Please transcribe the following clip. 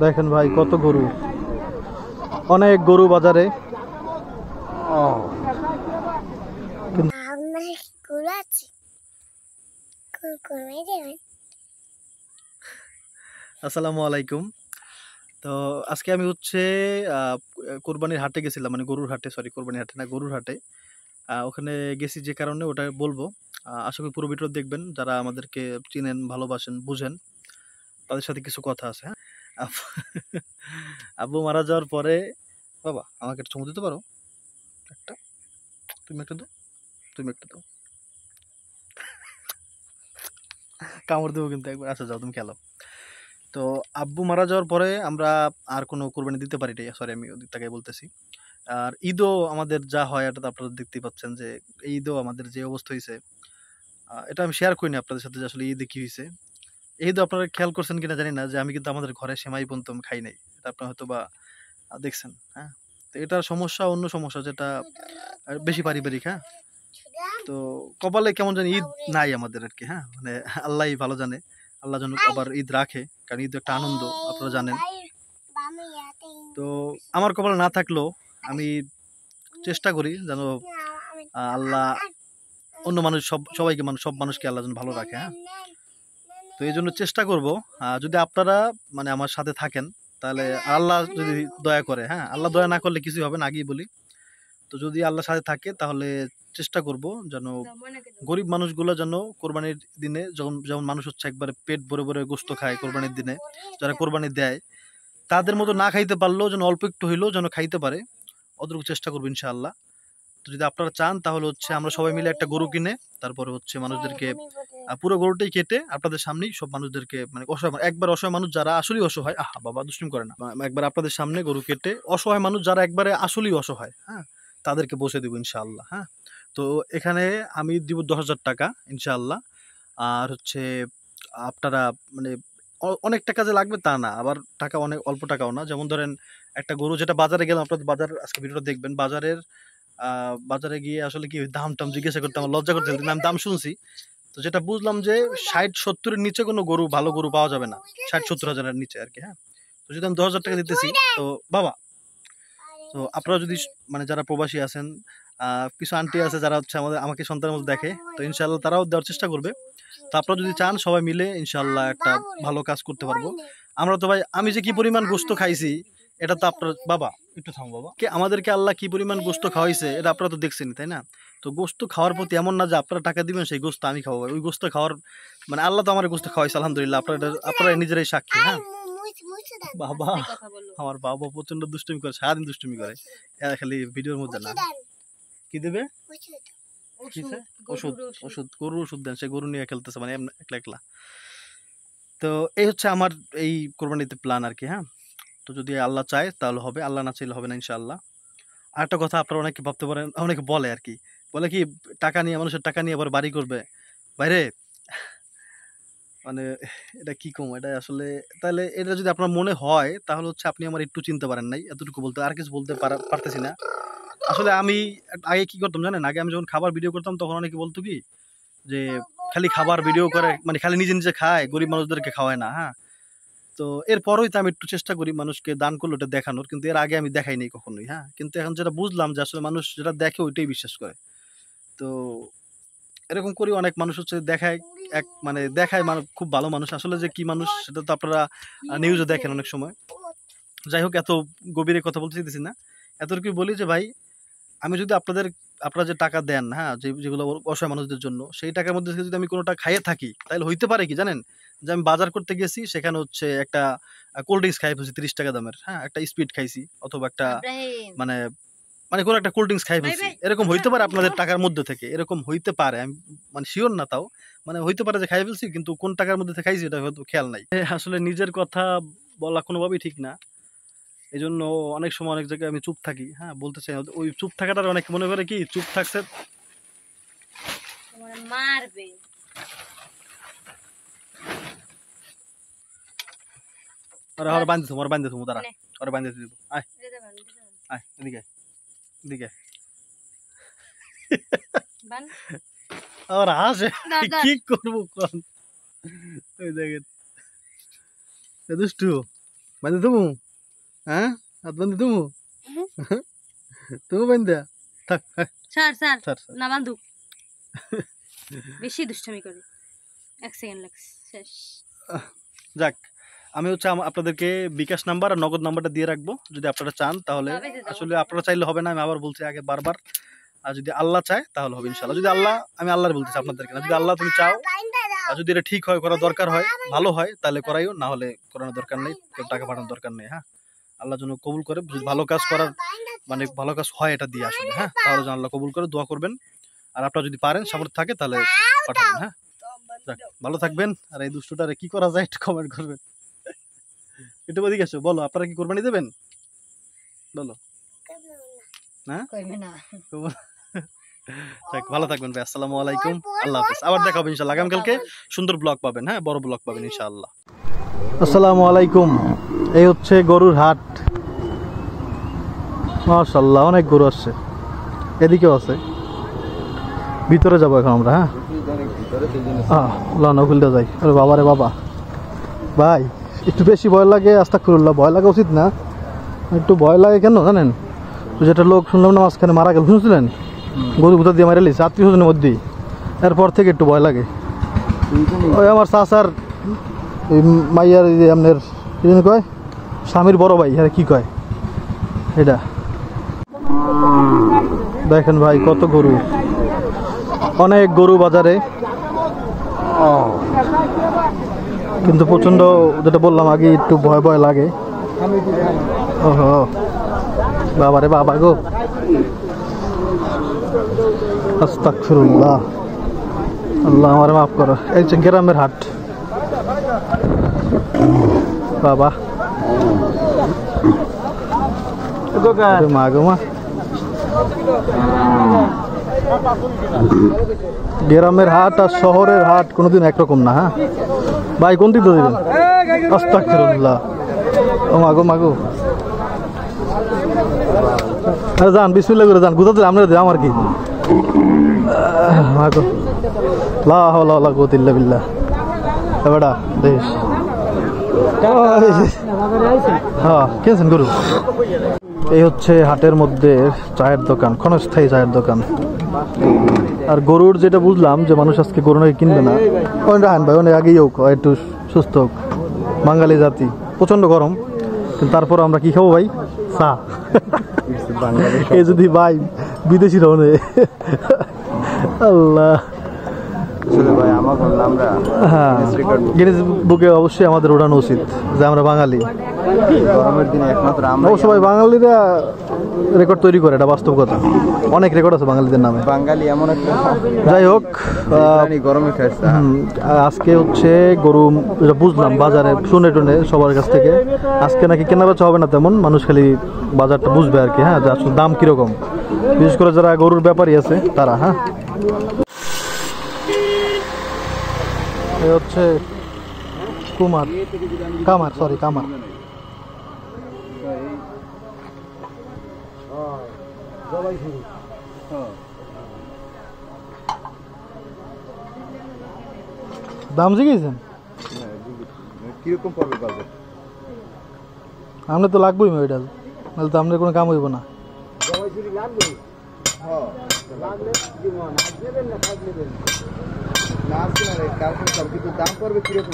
দেখেন ভাই কত গরু, অনেক গরু বাজারে। আসসালামু আলাইকুম। তো আজকে আমি হচ্ছে কোরবানির হাটে গেছিলাম, মানে গরুর হাটে, সরি কোরবানির হাটে না, গরুর হাটে। ওখানে গেছি যে কারণে ওটা বলবো। আশা করি পুরো ভিডিও দেখবেন, যারা আমাদেরকে চিনেন, ভালোবাসেন, বুঝেন, তাদের সাথে কিছু কথা আছে। হ্যাঁ, আব্বু মারা যাওয়ার পরে, বাবা আমাকে একটা চুমু দিতে পারো একটা, তুমি একটা দাও, তুমি একটা দাও, কামড় দেবো কিন্তু একবার। আচ্ছা যাও, তুমি খেলো। তো আব্বু মারা যাওয়ার পরে আমরা আর কোনো কোরবানি দিতে পারি নাই, সরি আমি ওদিক থেকে বলতেছি। আর ঈদও আমাদের যা হয় এটা তো আপনারা দেখতেই পাচ্ছেন, যে এই ঈদও আমাদের যে অবস্থা হয়েছে, এটা আমি শেয়ার করিনি আপনাদের সাথে যে আসলে ঈদে কি হয়েছে। এই ঈদও আপনারা খেয়াল করছেন কিনা জানি না, যে আমি কিন্তু আমাদের ঘরে সেমাই পর্যন্ত আমি খাই নাই, এটা আপনারা হয়তো বা দেখছেন। হ্যাঁ, তো এটার সমস্যা অন্য সমস্যা, যেটা বেশি পারিবারিক। হ্যাঁ, তো কপালে কেমন জানি ঈদ নাই আমাদের আর কি। হ্যাঁ, মানে আল্লাহই ভালো জানে, আল্লাহ যেন আবার ঈদ রাখে, কারণ ঈদ একটা আনন্দ, আপনারা জানেন। তো আমার কপালে না থাকলেও আমি চেষ্টা করি যেন আল্লাহ অন্য মানুষ সবাইকে, সব মানুষকে আল্লাহ যেন ভালো রাখে। হ্যাঁ, তো এই জন্য চেষ্টা করব, যদি আপনারা মানে আমার সাথে থাকেন, তাহলে আল্লাহ যদি দয়া করে, হ্যাঁ আল্লাহ দয়া না করলে কিছুই হবে না, আগেই বলি। তো যদি আল্লাহ সাথে থাকে তাহলে চেষ্টা করব যেন গরিব মানুষগুলো যেন কোরবানির দিনে, যখন যেমন মানুষ হচ্ছে একবারে পেট ভরে ভরে গোস্ত খায় কোরবানির দিনে, যারা কোরবানি দেয়, তাদের মতো না খাইতে পারলেও যেন অল্প একটু হইলেও যেন খাইতে পারে, অতটুকু চেষ্টা করবো ইনশাআল্লাহ। তো যদি আপনারা চান তাহলে হচ্ছে আমরা সবাই মিলে একটা গরু কিনে, তারপরে হচ্ছে মানুষদেরকে পুরো গরুটাই কেটে আপনাদের সামনেই সব মানুষদেরকে, মানে অসহায় একবার অসহায় মানুষ যারা আসলেই অসহায়, আহা বাবা দুষ্টুমি করে না, একবার আপনাদের সামনে গরু কেটে অসহায় মানুষ যারা একবারে আসলেই অসহায়, হ্যাঁ তাদেরকে বসে দেবো ইনশাআল্লাহ। হ্যাঁ, তো এখানে আমি দিব 10,000 টাকা ইনশাআল্লাহ। আর হচ্ছে আপনারা মানে অনেক টাকা যে লাগবে তা না, আবার টাকা অনেক অল্প টাকাও না। যেমন ধরেন একটা গরু, যেটা বাজারে গেলাম, আপনাদের বাজার আজকে ভিডিওটা দেখবেন, বাজারে গিয়ে আসলে কি দাম টাম জিজ্ঞাসা করতে আমার লজ্জা করতে, আমি দাম শুনছি। তো যেটা বুঝলাম যে 60-70-এর নিচে কোনো গরু, ভালো গরু পাওয়া যাবে না, 60-70 হাজারের নিচে আর কি। হ্যাঁ, তো যদি আমি 10,000 টাকা দিতেছি, তো বাবা, তো আপনারা যদি মানে যারা প্রবাসী আছেন, কিছু আন্টি আছে যারা হচ্ছে আমাকে সন্তানের মতো দেখে, তো ইনশাল্লাহ তারাও দেওয়ার চেষ্টা করবে। তো আপনারা যদি চান সবাই মিলে ইনশাল্লাহ একটা ভালো কাজ করতে পারবো আমরা। তো ভাই আমি যে কি পরিমাণ গোস্ত খাইছি, এটা তো আপনার, বাবা একটু থামো বাবা, কে আমাদেরকে আল্লাহ কি পরিমাণ গোস্ত খাওয়াইছে এটা আপনারা তো দেখছেনই, তাই না? তো গোস্ত খাওয়ার প্রতি এমন না যে আপনারা টাকা দিবেন সেই গোস্ত আমি খাওয়াবো, ওই গোস্ত খাওয়ার মানে আল্লাহ তো আমার গোস্ত খাওয়াইছে আলহামদুলিল্লাহ, আপনারা নিজেরাই সাক্ষী। হ্যাঁ, বাবা, আমার বাবা প্রচন্ড দুষ্টুমি করে, সারাদিন দুষ্টুমি করে, খালি ভিডিওর মধ্যে না। কি দেবে? ওষুধ, ওষুধ, গরুর ওষুধ দেন, সে গরু নিয়ে খেলতেছে মানে একলা একলা। তো এই হচ্ছে আমার এই কোরবানিতে প্ল্যান আর কি। হ্যাঁ, তো যদি আল্লাহ চায় তাহলে হবে, আল্লাহ না চাইলে হবে না ইনশাআল্লাহ। আর একটা কথা আপনারা অনেকে ভাবতে পারেন, অনেকে বলে আর কি, বলে কি টাকা নিয়ে, মানুষের টাকা নিয়ে আবার বাড়ি করবে বাইরে, মানে এটা কি কম, এটা আসলে, তাহলে এটা যদি আপনার মনে হয় তাহলে হচ্ছে আপনি আমার একটু চিনতে পারেন নাই, এতটুকু বলতে, আর কিছু বলতে পারতেছি না। আসলে আমি আগে কি করতাম জানেন, আগে আমি যখন খাবার ভিডিও করতাম তখন অনেকে বলতো কি যে খালি খাবার ভিডিও করে, মানে খালি নিজে নিজে খায়, গরিব মানুষদেরকে খাওয়ায় না। হ্যাঁ, তো এরপরই তো আমি একটু চেষ্টা করি মানুষকে দান করলে ওটা দেখানোর, কিন্তু এর আগে আমি দেখাইনি কখনোই। হ্যাঁ, কিন্তু এখন যেটা বুঝলাম যে আসলে মানুষ যেটা দেখে ওইটাই বিশ্বাস করে। তো এরকম করি, অনেক মানুষ হচ্ছে দেখায়, মানে দেখায় মানুষ খুব ভালো মানুষ, আসলে যে কি মানুষ সেটা তো আপনারা নিউজে দেখেন অনেক সময়। যাই হোক, এত গভীরে কথা বলতে চাইতেছি না, এতটুকু বলি যে ভাই, আমি যদি আপনারা যে টাকা দেন, হ্যাঁ যেগুলো অসহায় মানুষদের জন্য, সেই টাকার মধ্যে থেকে যদি আমি কোনোটা খাইয়ে থাকি, তাহলে হইতে পারে কি জানেন, যে আমি বাজার করতে গেছি, সেখানে হচ্ছে একটা কোল্ড ড্রিঙ্কস খাই ফেলছি 30 টাকা দামের, হ্যাঁ একটা স্পিড খাইছি, অথবা একটা মানে মানে কোনো একটা কোল্ড ড্রিঙ্কস খাই ফেলছি, এরকম হইতে পারে আপনাদের টাকার মধ্যে থেকে, এরকম হইতে পারে, আমি মানে শিওর না, তাও মানে হইতে পারে যে খাই ফেলছি, কিন্তু কোন টাকার মধ্যে থেকে খাইছি এটা হয়তো খেয়াল নাই। আসলে নিজের কথা বলা কোনোভাবেই ঠিক না, এই জন্য অনেক সময় অনেক জায়গায় আমি চুপ থাকি। হ্যাঁ, বলতে চাই না, ওই চুপ থাকাটা অনেকে মনে করে কি চুপ থাকছে মারবে। ওরা বান্ধে তুমি তারা, ওরা বান্ধে দিব, আয় আয় এদিকে এদিকে, ওরা হাসে, কি করবো কোন, ওই দেখেন দুষ্টু, বান্ধি তুমি হ্যাঁ হাত বান্ধি তুমি তুমি বান্ধা থাক স্যার স্যার না বান্ধু বেশি দুষ্টামি করে 1 সেকেন্ড লাগছে শেষ। যাক আমি হচ্ছে আপনাদেরকে বিকাশ নাম্বার আর নগদ নাম্বারটা দিয়ে রাখবো যদি আপনারা চান তাহলে। আসলে আপনারা চাইলে হবে না, আমি আবার বলছি আগে বারবার। আর যদি আল্লাহ চায় তাহলে হবে ইনশাআল্লাহ। যদি আল্লাহ, আমি আল্লাহর বলতেছি আপনাদেরকে না, যদি আল্লাহ তুমি চাও আর যদি এটা ঠিক হয়, করা দরকার হয়, ভালো হয়, তাহলে করাইও, না হলে করানোর দরকার নেই, টাকা পাঠানোর দরকার নেই। হ্যাঁ, আল্লাহ যেন কবুল করে, যদি ভালো কাজ করার মানে ভালো কাজ হয় এটা দিয়ে আসলে। হ্যাঁ, তাহলে যেন আল্লাহ কবুল করে, দোয়া করবেন। আর আপনারা যদি পারেন, সামর্থ্য থাকে তাহলে পাঠাবেন। হ্যাঁ, ভালো থাকবেন। আর এই দুষ্টুটারে কি করা যায় একটু কমেন্ট করবেন। একটু ওদিকে আসো, বলো আপনারা কি কোরবানি দেবেন? বলো না, ভালো থাকবেন ভাই। আসসালামু আলাইকুম, আল্লাহ হাফেজ। আবার দেখা হবে ইনশাআল্লাহ আগামীকালকে। সুন্দর ব্লগ পাবেন, হ্যাঁ, বড় ব্লগ পাবেন ইনশাআল্লাহ। আসসালামু আলাইকুম। এই হচ্ছে গরুর হাট। মাশাআল্লাহ অনেক গরু আসছে, এদিকেও আছে। ভিতরে যাবো এখন আমরা। হ্যাঁ, লানা খুলতে যাই। আরে বাবা রে বাবা, ভাই একটু বেশি ভয় লাগে। আস্তাগফিরুল্লাহ, ভয় লাগা উচিত না, একটু ভয় লাগে। কেন জানেন? যেটা লোক শুনলাম না মাঝখানে মারা গেল, শুনছিলেন? গরু গুতা দিয়ে মারা লিছে আত্মীয় স্বজনের মধ্যেই। এরপর থেকে একটু ভয় লাগে। ওই আমার চাচার মাইয়ার আপনার কি জানি কয়, স্বামীর বড় ভাই, হ্যাঁ কি কয় এটা। দেখেন ভাই কত গরু, অনেক গরু বাজারে, কিন্তু প্রচন্ড, যেটা বললাম আগে, একটু ভয় ভয় লাগে। ওহো বাবারে বাবা গো, আস্তাগফিরুল্লাহ, আল্লাহ আমারে মাফ করো। এই যে গ্রামের হাট বাবা, মা গো মা। গ্রামের হাট আর শহরের হাট কোনোদিন একরকম না। হ্যাঁ ভাই, কোন দিক দিবেন? আস্তাগফিরুল্লাহ, ও মাগো মাগো। আরে যান, বিসমিল্লাহ করে যান, গুতাতে আমরা দিলাম আর কি। মাগো লা হাওলা ওয়ালা কুওয়াতা ইল্লা বিল্লাহ। এবারে দেশ হ্যাঁ কেছেন গরু। এই হচ্ছে হাটের মধ্যে চায়ের দোকান, ক্ষণস্থায়ী চায়ের দোকান। আর গরুর যেটা বুঝলাম যে মানুষ আজকে গরু নাকি কিনবে না। রাহান ভাই অনেক আগেই হোক, একটু সুস্থ হোক, বাঙালি জাতি, প্রচন্ড গরম, কিন্তু তারপর আমরা কি খাবো ভাই? চা। এই যদি ভাই বিদেশি রহনে আল্লাহ, হ্যাঁ গিনেস বুকে অবশ্যই আমাদের ওঠানো উচিত যে আমরা বাঙালি। গরমের দিনে একমাত্র অবশ্য ভাই বাঙালিরা রেকর্ড তৈরি করে, এটা বাস্তব কথা। অনেক রেকর্ড আছে বাঙালিদের নামে। বাঙালি এমন একটা, যাই হোক, গরমে খাইছে। আজকে হচ্ছে গরু বুঝলাম বাজারে শুনে টুনে সবার কাছ থেকে, আজকে নাকি কেনা বেচা হবে না তেমন, মানুষ খালি বাজারটা বুঝবে আর কি। হ্যাঁ, যে আসলে দাম কিরকম, বিশেষ করে যারা গরুর ব্যাপারী আছে তারা। হ্যাঁ, হচ্ছে কামার, সরি কামার। দাম জিজ্ঞেসেন কিরকম পড়বে বাজার? আমরা তো লাগবেই ওইটা, নাহলে তো আপনার কোনো কাম হইব না। দাম পড়বে কিরকম?